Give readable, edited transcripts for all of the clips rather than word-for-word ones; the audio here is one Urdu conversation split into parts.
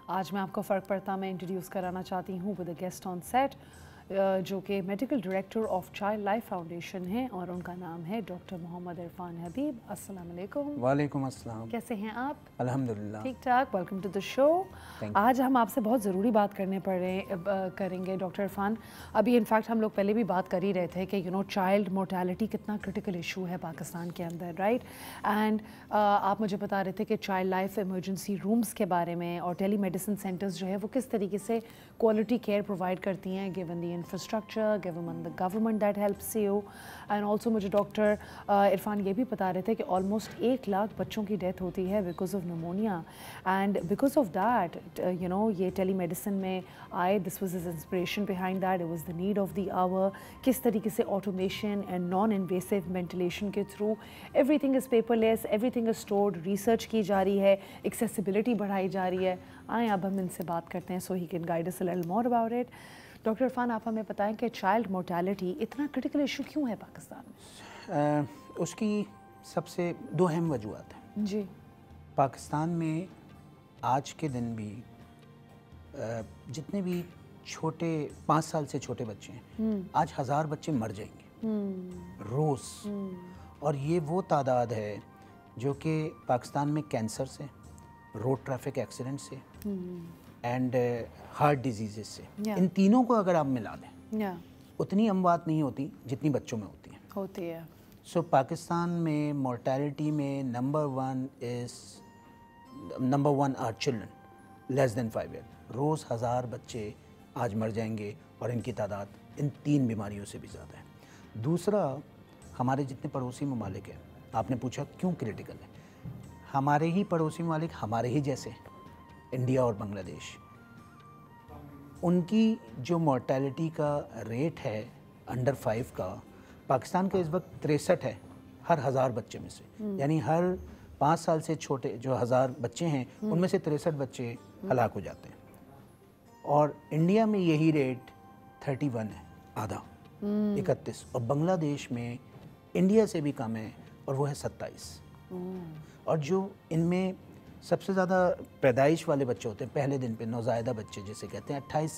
آج میں آپ کو فرق پڑتا میں انٹروڈیوس کرانا چاہتی ہوں with a guest on set جو کہ medical director of Child Life Foundation ہیں اور ان کا نام ہے ڈاکٹر محمد عرفان حبیب۔ السلام علیکم۔ وعلیکم السلام۔ کیسے ہیں آپ؟ الحمدللہ ٹھیک ٹھاک۔ ویلکم ٹو دا شو۔ آج ہم آپ سے بہت ضروری بات کریں گے ڈاکٹر عرفان۔ ابھی انفیکٹ ہم لوگ پہلے بھی بات کر ہی رہے تھے کہ چائلڈ مورٹیلٹی کتنا کرٹیکل ایشو ہے پاکستان کے اندر، رائٹ؟ اینڈ آپ مجھے بتا رہے تھے کہ چائلڈ لائف ایمرجنسی رومز کے بارے میں اور ٹیلی میڈیسن سینٹرز جو ہے وہ کس طریقے سے کوالٹی کیئر پرووائڈ کرتی ہیں given the infrastructure, given the government that helps you. And also مجھے ڈاکٹر عرفان یہ بھی بتا رہے تھے کہ آلموسٹ 1 لاکھ بچوں کی ڈیتھ ہوتی ہے because of pneumonia, and because of that یہ ٹیلی میڈیسن میں آئے، this was his inspiration behind that, it was the need of the hour. کس طریقے سے automation and non invasive ventilation کے through everything is paperless, everything is stored, research کی جا رہی ہے، ایکسیسیبلٹی بڑھائی جا رہی ہے۔ آئیں اب ہم ان سے بات کرتے ہیں so he can guide us a little more about it. Doctor Irfan, آپ ہمیں بتائیں کہ چائلڈ مورٹیلٹی اتنا کرٹیکل ایشو کیوں ہے پاکستان میں؟ اس کی سب سے 2 اہم وجوہات ہیں جی۔ پاکستان میں آج کے دن بھی جتنے بھی چھوٹے 5 سال سے چھوٹے بچے ہیں، آج 1000 بچے مر جائیں گے روز، اور یہ وہ تعداد ہے جو کہ پاکستان میں کینسر سے، روڈ ٹریفک ایکسیڈنٹ سے اینڈ ہارٹ ڈیزیزز سے، ان تینوں کو اگر آپ ملا دیں اتنی اموات نہیں ہوتی جتنی بچوں میں ہوتی ہیں۔ سو پاکستان میں مورٹیلٹی میں number 1 are children less than 5 year. روز 1000 بچے آج مر جائیں گے، اور ان کی تعداد ان 3 بیماریوں سے بھی زیادہ ہے۔ دوسرا، ہمارے جتنے پڑوسی ممالک ہیں، آپ نے پوچھا کیوں کریٹیکل ہے، ہمارے ہی پڑوسی ممالک ہمارے ہی جیسے انڈیا اور بنگلہ دیش، ان کی جو مورٹیلٹی کا ریٹ ہے انڈر 5 کا، پاکستان کا اس وقت 63 ہے ہر 1000 بچے میں سے، یعنی ہر 5 سال سے چھوٹے جو 1000 بچے ہیں ان میں سے 63 بچے ہلاک ہو جاتے ہیں، اور انڈیا میں یہی ریٹ 31 ہے، آدھا 31، اور بنگلہ دیش میں انڈیا سے بھی کم ہے اور وہ ہے 27۔ اور جو ان میں سب سے زیادہ پیدائش والے بچے ہوتے ہیں پہلے دن پہ، نوزائیدہ بچے جسے کہتے ہیں، 28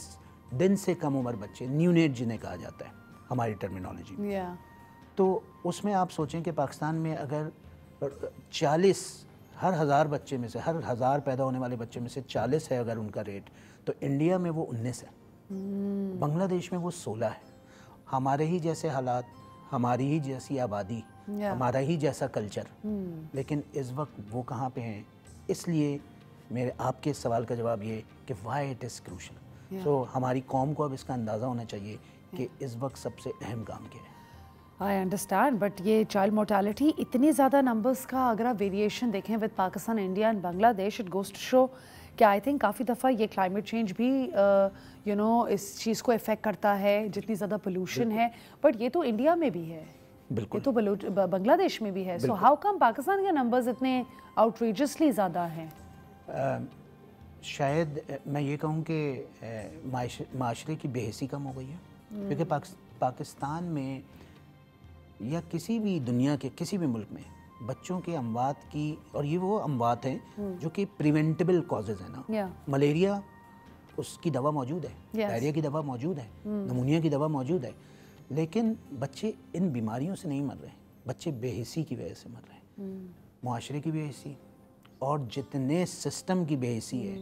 دن سے کم عمر بچے، نیونیٹ جنہیں کہا جاتا ہے ہماری ٹرمینالوجی میں، تو اس میں آپ سوچیں کہ پاکستان میں اگر 40 ہر 1000 بچے میں سے، ہر 1000 پیدا ہونے والے بچے میں سے 40 ہے اگر ان کا ریٹ، تو انڈیا میں وہ 19 ہے، بنگلہ دیش میں وہ 16 ہے۔ ہمارے ہی جیسے حالات، ہماری ہی جیسی آبادی، ہمارا ہی جیسا کلچر، لیکن اس وقت وہ کہاں پہ ہیں؟ اس لیے میرے آپ کے سوال کا جواب یہ کہ وائی اٹ از کروشل۔ سو ہماری قوم کو اب اس کا اندازہ ہونا چاہیے کہ اس وقت سب سے اہم کام کیا ہے۔ آئی انڈرسٹینڈ، بٹ یہ چائلڈ مورٹیلٹی اتنی زیادہ نمبرز کا اگر آپ ویریشن دیکھیں ود پاکستان، انڈیا اینڈ بنگلہ دیش، اٹ گوز ٹو شو کہ آئی تھنک کافی دفعہ یہ کلائمیٹ چینج بھی اس چیز کو افیکٹ کرتا ہے، جتنی زیادہ پولوشن ہے، بٹ یہ تو انڈیا میں بھی ہے، یہ تو بنگلہ دیش میں بھی ہے، سو ہاؤ کم پاکستان کے نمبرز اتنے آؤٹریجسلی زیادہ ہیں؟ شاید میں یہ کہوں کہ معاشرے کی بے حسی کم ہو گئی ہے، کیونکہ پاکستان میں یا کسی بھی دنیا کے کسی بھی ملک میں بچوں کے اموات کی، اور یہ وہ اموات ہیں جو کہ پریونٹیبل کازز ہیں نا، ملیریا اس کی دوا موجود ہے، ڈائریا کی دوا موجود ہے، نمونیا کی دوا موجود ہے، لیکن بچے ان بیماریوں سے نہیں مر رہے، بچے بے حسی کی وجہ سے مر رہے ہیں، معاشرے کی بے حسی اور جتنے سسٹم کی بے حسی ہے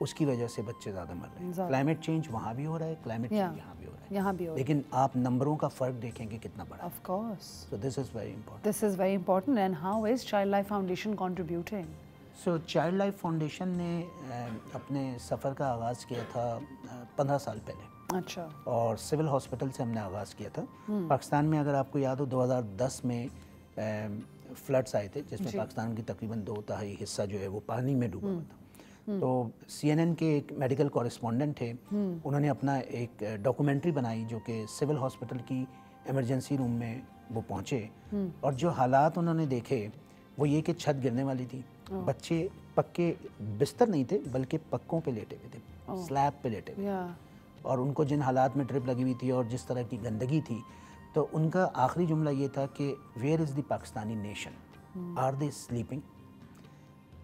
اس کی وجہ سے بچے زیادہ مر رہے ہیں۔ کلائمیٹ چینج وہاں بھی ہو رہا ہے، کلائمیٹ چینج یہاں بھی ہو رہا ہے، لیکن آپ نمبروں کا فرق دیکھیں گے کتنا بڑا ہے۔ Of course, so this is very important. This is very important, and how is child Life foundation contributing? So child Life foundation نے اپنے سفر کا آغاز کیا تھا 15 سال پہلے، اچھا، اور سول ہاسپٹل سے ہم نے آغاز کیا تھا۔ پاکستان میں اگر آپ کو یاد ہو 2010 میں فلڈس آئے تھے جس میں پاکستان کی تقریباً 2/3 حصہ جو ہے وہ پانی میں ڈوبا ہوا تھا، تو CNN کے ایک میڈیکل کورسپونڈنٹ تھے، انہوں نے اپنا ایک ڈاکومنٹری بنائی جو کہ سول ہاسپٹل کی ایمرجنسی روم میں وہ پہنچے، اور جو حالات انہوں نے دیکھے وہ یہ کہ چھت گرنے والی تھی، بچے پکے بستر نہیں تھے بلکہ پکوں پہ لیٹے ہوئے تھے، سلیب پہ لیٹے ہوئے، اور ان کو جن حالات میں ڈرپ لگی ہوئی تھی اور جس طرح کی گندگی تھی، تو ان کا آخری جملہ یہ تھا کہ where is the Pakistani nation, are they sleeping?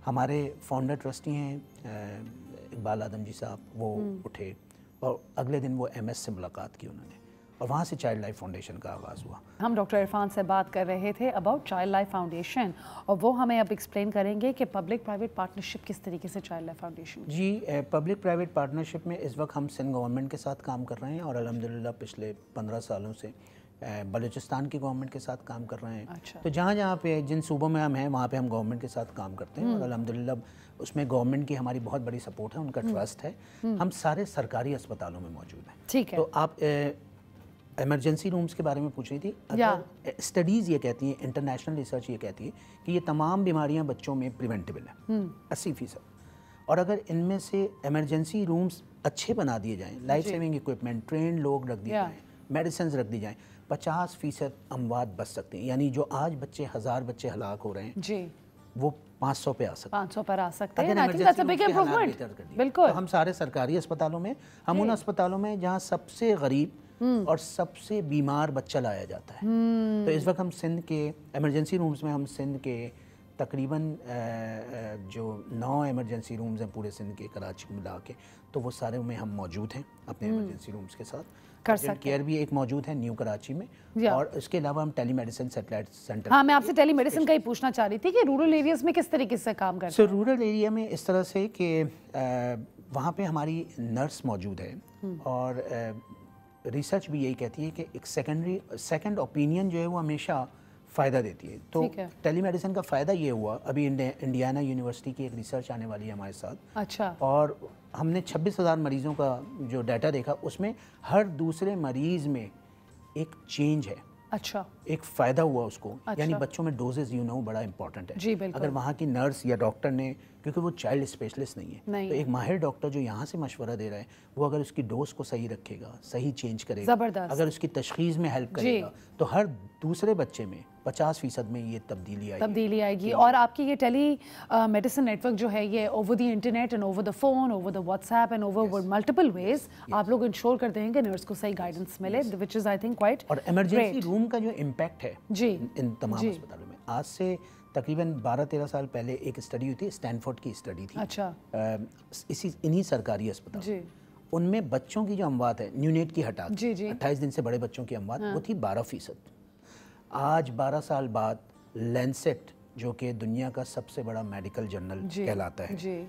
ہمارے فاؤنڈر ٹرسٹی ہیں اقبال آدم جی صاحب وہ اٹھے اور اگلے دن وہ MS سے ملاقات کی انہوں نے اور وہاں سے چائلڈ لائف فاؤنڈیشن کا آغاز ہوا. ہم ڈاکٹر عرفان سے بات کر رہے تھے اباؤٹ چائلڈ لائف فاؤنڈیشن اور وہ ہمیں اب ایکسپلین کریں گے کہ پبلک پرائیویٹ پارٹنرشپ کس طریقے سے چائلڈ لائف فاؤنڈیشن. جی پبلک پرائیویٹ پارٹنرشپ میں اس وقت ہم سندھ گورنمنٹ کے ساتھ کام کر رہے ہیں اور الحمدللہ پچھلے 15 سالوں سے بلوچستان کی گورنمنٹ کے ساتھ کام کر رہے ہیں. تو جہاں پہ جن صوبوں میں ہم ہیں وہاں پہ ہم گورنمنٹ کے ساتھ کام کرتے ہیں اور الحمدللہ اس میں گورنمنٹ کی ہماری بہت بڑی سپورٹ ہے, ان کا ٹرسٹ ہے. ہم سارے سرکاری اسپتالوں میں موجود ہیں. ٹھیک ہے. تو آپ ایمرجنسی رومز کے بارے میں پوچھ رہی تھی. اگر اسٹڈیز یہ کہتی ہیں, انٹرنیشنل ریسرچ یہ کہتی ہے کہ یہ تمام بیماریاں بچوں میں پریونٹیبل ہیں 80%. اور اگر ان میں سے ایمرجنسی رومز اچھے بنا دیے جائیں, لائف سیونگ ایکوپمنٹ, ٹرینڈ لوگ رکھ دیے جائیں, میڈیسنز رکھ دی جائیں, 50% اموات بچ سکتے ہیں. یعنی جو آج 1000 بچے ہلاک ہو رہے ہیں جی وہ 500 پہ آ سکتے ہیں. 500 پر آ سکتے ہیں. بالکل. ہم سارے سرکاری اسپتالوں میں, ہم ان اسپتالوں میں جہاں سب سے غریب اور سب سے بیمار بچہ لایا جاتا ہے. تو اس وقت ہم سندھ کے ایمرجنسی رومز میں, ہم سندھ کے تقریباً جو 9 ایمرجنسی رومز ہیں پورے سندھ کے, کراچی کو ملا کے, تو وہ سارے میں ہم موجود ہیں اپنے ایمرجنسی رومز کے ساتھ. ارجنٹ کیئر بھی ایک موجود ہے نیو کراچی میں, اور اس کے علاوہ ہم ٹیلی میڈیسن سیٹلائٹ سینٹر. ہاں, میں آپ سے ٹیلی میڈیسن کا ہی پوچھنا چاہ رہی تھی کہ رورل ایریاز میں کس طریقے سے کام کرتے ہیں. رورل ایریا میں اس طرح سے کہ وہاں پہ ہماری نرس موجود ہے اور ریسرچ بھی یہی کہتی ہے کہ ایک سیکنڈ اوپینین جو ہے وہ ہمیشہ فائدہ دیتی ہے. تو ٹیلی میڈیسن کا فائدہ یہ ہوا, ابھی انڈیانا یونیورسٹی کی ایک ریسرچ آنے والی ہے ہمارے ساتھ. اچھا. اور ہم نے 26,000 مریضوں کا جو ڈیٹا دیکھا, اس میں ہر دوسرے مریض میں ایک چینج ہے. اچھا. ایک فائدہ ہوا اس کو. یعنی بچوں میں ڈوزز بڑا امپورٹنٹ ہے. جی بالکل. اگر وہاں کی نرس یا ڈاکٹر نے, کیونکہ وہ چائلڈ اسپیشلسٹ نہیں ہے, تو ایک ماہر ڈاکٹر جو یہاں سے مشورہ دے رہا ہے وہ اگر اس کی ڈوز کو صحیح رکھے گا, صحیح چینج کرے گا, اگر اس کی تشخیص میں ہیلپ کرے گا, تو ہر دوسرے بچے میں 50% میں یہ تبدیلی آئے گی. اور آپ کی یہ ٹیلی میڈیسن نیٹ ورک جو ہے یہ over the internet and over the phone, over the WhatsApp and over multiple ways آپ لوگ انشور کرتے ہیں کہ نرس کو صحیح گائیڈنس ملے, وچ از آئی تھنک کوائٹ. اور ایمرجنسی روم کا جو امپیکٹ ہے جی ان تمام اسپتالوں میں, آج سے تقریباً 12-13 سال پہلے ایک اسٹڈی ہوئی تھی, اسٹینفورڈ کی اسٹڈی تھی. اچھا. انہی سرکاری اسپتال, ان میں بچوں کی جو اموات ہے نیونیٹ کی ہٹا کے 28 دن سے بڑے بچوں کی اموات وہ تھی 12%. آج 12 سال بعد لینسٹ جو کہ دنیا کا سب سے بڑا میڈیکل جرنل کہلاتا ہے,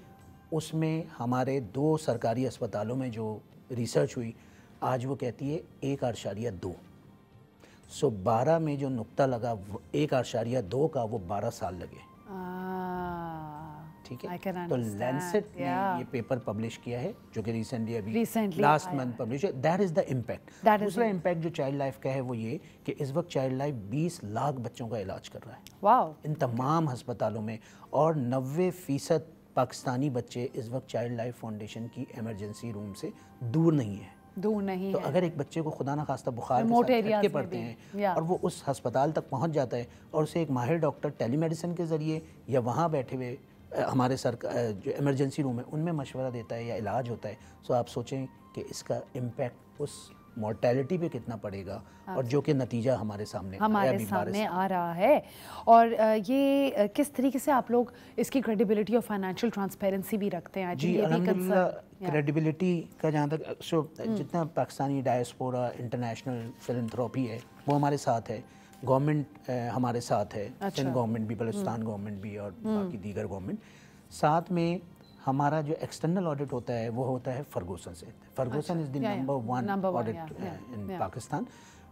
اس میں ہمارے 2 سرکاری اسپتالوں میں جو ریسرچ ہوئی, آج وہ کہتی ہے 1.2. 12 میں جو نقطہ لگا 1.2 کا, وہ 12 سال لگے. ٹھیک ہے. تو لینسٹ نے یہ پیپر پبلش کیا ہے جو کہ ریسنٹلی ابھی لاسٹ منتھ پبلش ہے. That is the impact. دوسرا امپیکٹ جو چائلڈ لائف کا ہے وہ یہ کہ اس وقت چائلڈ لائف 20 لاکھ بچوں کا علاج کر رہا ہے. واو. ان تمام ہسپتالوں میں, اور 90% پاکستانی بچے اس وقت چائلڈ لائف فاؤنڈیشن کی ایمرجنسی روم سے دور نہیں ہیں. تو اگر ایک بچے کو خدا نہ خواستہ بخار کے ساتھ پڑتے ہیں اور وہ اس ہسپتال تک پہنچ جاتا ہے, اور اسے ایک ماہر ڈاکٹر ٹیلی میڈیسن کے ذریعے یا وہاں بیٹھے ہوئے ہمارے جو ایمرجنسی روم ہے ان میں مشورہ دیتا ہے یا علاج ہوتا ہے, سو آپ سوچیں کہ اس کا امپیکٹ اس مورٹیلٹی پہ کتنا پڑے گا, اور جو کہ نتیجہ ہمارے سامنے آ رہا ہے. اور یہ کس طریقے سے آپ لوگ اس کی کریڈیبلٹی اور فائنینشیل ٹرانسپیرنسی بھی رکھتے ہیں؟ جی الحمدللہ کریڈیبلٹی کا جہاں تک جتنا پاکستانی ڈائسپورا انٹرنیشنل فلنتھراپی ہے وہ ہمارے ساتھ ہے, گورنمنٹ ہمارے ساتھ ہے, سندھ گورنمنٹ بھی, بلوچستان گورنمنٹ بھی, اور باقی دیگر گورنمنٹ. ساتھ میں ہمارا جو ایکسٹرنل آڈٹ ہوتا ہے وہ ہوتا ہے فرگوسن سے. Ferguson is the number 1 audit in Pakistan.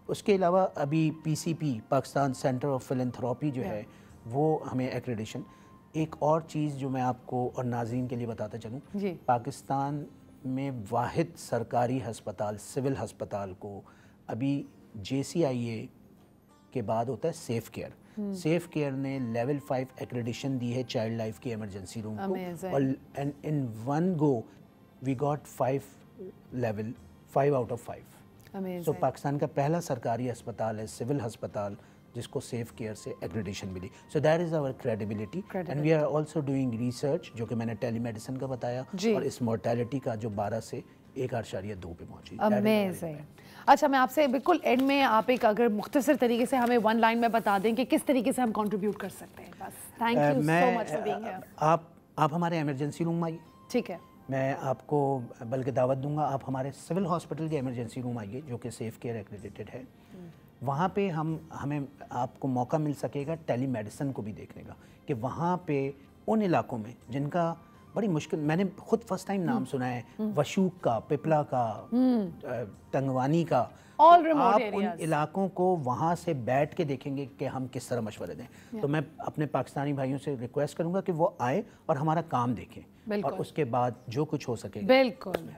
اس کے علاوہ ابھی PCP Pakistan centre of philanthropy جو ہے وہ ہمیں ایکریڈیشن. ایک اور چیز جو میں آپ کو اور ناظرین کے لیے بتاتا چلوں, پاکستان میں واحد سرکاری ہسپتال, سول ہسپتال کو ابھی JCIA کے بعد ہوتا ہے سیف کیئر. سیف کیئر نے لیول 5 ایکریڈیشن دی ہے چائلڈ لائف کی ایمرجنسی روم کو, اور in one go we got 5 out of 5. So Pakistan کا پہلا سرکاری ہسپتال ہے, سول ہسپتال, جس کو سیف کیئر سے ایکریڈیشن ملی. So that is our credibility. And we are also doing research جو کہ میں نے ٹیلی میڈیسن کا بتایا, اور اس مورٹیلٹی کا جو 12 سے 1.2 پہ پہنچی. امیزنگ. اچھا, میں آپ سے بالکل اینڈ میں آپ ایک اگر مختصر طریقے سے ہمیں 1 لائن میں بتا دیں کہ کس طریقے سے ہم کنٹریبیوٹ کر سکتے ہیں. بس thank you so much for being here. آپ ہمارے ایمرجنسی روم میں آئیے. ٹھیک ہے. میں آپ کو بلکہ دعوت دوں گا، آپ ہمارے سول ہاسپٹل کے ایمرجنسی روم آئیے جو کہ سیف کیئر ایکریڈیٹڈ ہے. وہاں پہ ہمیں آپ کو موقع مل سکے گا ٹیلی میڈیسن کو بھی دیکھنے کا، کہ وہاں پہ ان علاقوں میں جن کا بڑی مشکل، میں نے خود فرسٹ ٹائم نام سنا ہے وشوک کا، پپلا کا، ٹنگوانی کا، آپ ان علاقوں کو وہاں سے بیٹھ کے دیکھیں گے کہ ہم کس طرح مشورے دیں. تو میں اپنے پاکستانی بھائیوں سے ریکویسٹ کروں گا کہ وہ آئے اور ہمارا کام دیکھیں، اور اس کے بعد جو کچھ ہو سکے بالکل